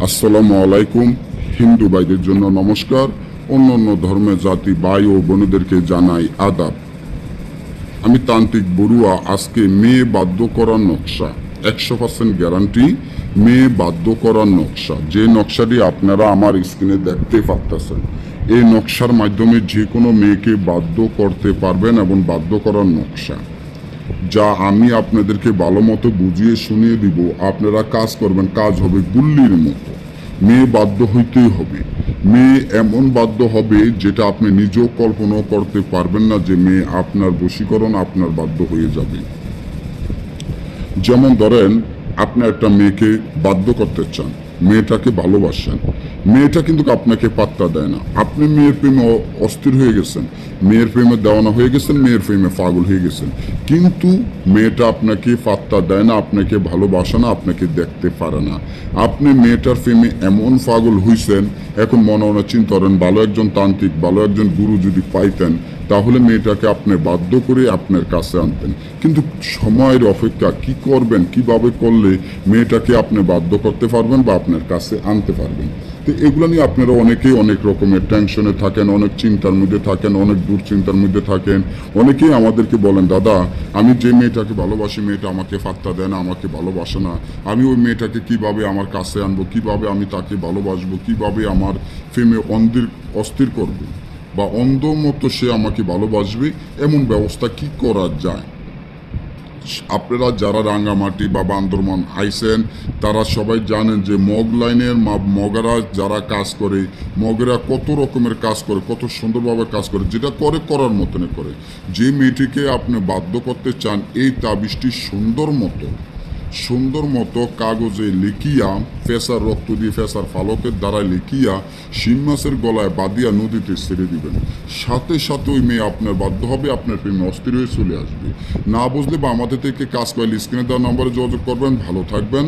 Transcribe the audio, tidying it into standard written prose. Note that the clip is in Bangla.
আসসালামু আলাইকুম। হিন্দু ভাইদের জন্য নমস্কার, অন্যান্য ধর্মের জাতি ভাই ও বোনদেরকে জানাই আদাব। আমি তান্ত্রিক বড়ুয়া। আজকে মেয়ে বাধ্য করার নকশা, 100% গ্যারান্টি মেয়ে বাধ্য করার নকশা। যে নকশাটি আপনারা আমার স্ক্রিনে দেখতে পাচ্ছেন, এই নকশার মাধ্যমে যে কোনো মেয়েকে বাধ্য করতে পারবেন এবং বাধ্য করার নকশা, যা আমি আপনাদেরকে ভালো মতো বুঝিয়ে শুনিয়ে দিব। আপনারা কাজ করবেন, কাজ হবে গুল্লির মতো। মেয়ে বাধ্য হইতেই হবে। মেয়ে এমন বাধ্য হবে যেটা আপনি নিজেও কল্পনাও করতে পারবেন না, যে মেয়ে আপনার বশীকরণ, আপনার বাধ্য হয়ে যাবে। যেমন ধরেন, আপনি একটা মেয়েকে বাধ্য করতে চান, মেয়েটাকে ভালোবাসেন, মেয়েটা কিন্তু আপনাকে পাত্তা দেয় না। আপনি মেয়ের প্রেমে অস্থির হয়ে গেছেন, মেয়ের প্রেমে দেওয়ানা হয়ে গেছেন, মেয়ের প্রেমে পাগল হয়ে গেছেন, কিন্তু মেয়েটা আপনাকে পাত্তা দেয় না, আপনাকে ভালোবাসে না, আপনাকে দেখতে পারে না। আপনি মেয়েটার প্রেমে এমন পাগল হইছেন, এখন মনে মনে চিন্তা করেন, ভালো একজন তান্ত্রিক, ভালো একজন গুরু যদি পাইতেন, তাহলে মেয়েটাকে আপনি বাধ্য করে আপনার কাছে আনতেন। কিন্তু সময়ের অপেক্ষা, কি করবেন, কিভাবে করলে মেয়েটাকে আপনি বাধ্য করতে পারবেন বা আপনার কাছে আনতে পারবেন। তো এগুলো নিয়ে আপনারা অনেকেই অনেক রকমের টেনশনে থাকেন, অনেক চিন্তার মধ্যে থাকেন, অনেক দুশ্চিন্তার মধ্যে থাকেন। অনেকেই আমাদেরকে বলেন, দাদা আমি যে মেয়েটাকে ভালোবাসি, মেয়েটা আমাকে পাত্তা দেয় না, আমাকে ভালোবাসে না, আমি ওই মেয়েটাকে কিভাবে আমার কাছে আনবো, কিভাবে আমি তাকে ভালোবাসবো, কিভাবে আমার প্রেমে অস্থির করবো বা অন্ধ মতো সে আমাকে ভালোবাসবে, এমন ব্যবস্থা কি করা যায়। আপনারা যারা রাঙ্গামাটি বা বান্দরবান আইসেন, তারা সবাই জানেন যে মগ লাইনের মগেরা যারা কাজ করে, মগেরা কত রকমের কাজ করে, কত সুন্দরভাবে কাজ করে, যেটা করে করার মতনে করে। যে মেয়েটিকে আপনি বাধ্য করতে চান, এই তাবিজটি সুন্দর মতো কাগজে লিখিয়া, ফেসার রক্ত দিয়ে, ফেসার ফালকের দ্বারা লিখিয়া শিং মাছের গলায় বাঁধিয়া নদীতে ছেড়ে দিবেন। সাথে সাথে ওই মেয়ে আপনার বাধ্য হবে, আপনার প্রেমে অস্থির হয়ে চলে আসবে। না বুঝলে বা আমাদের থেকে কাজ পাইলে স্ক্রিনে দেওয়া নম্বরে যোগাযোগ করবেন। ভালো থাকবেন।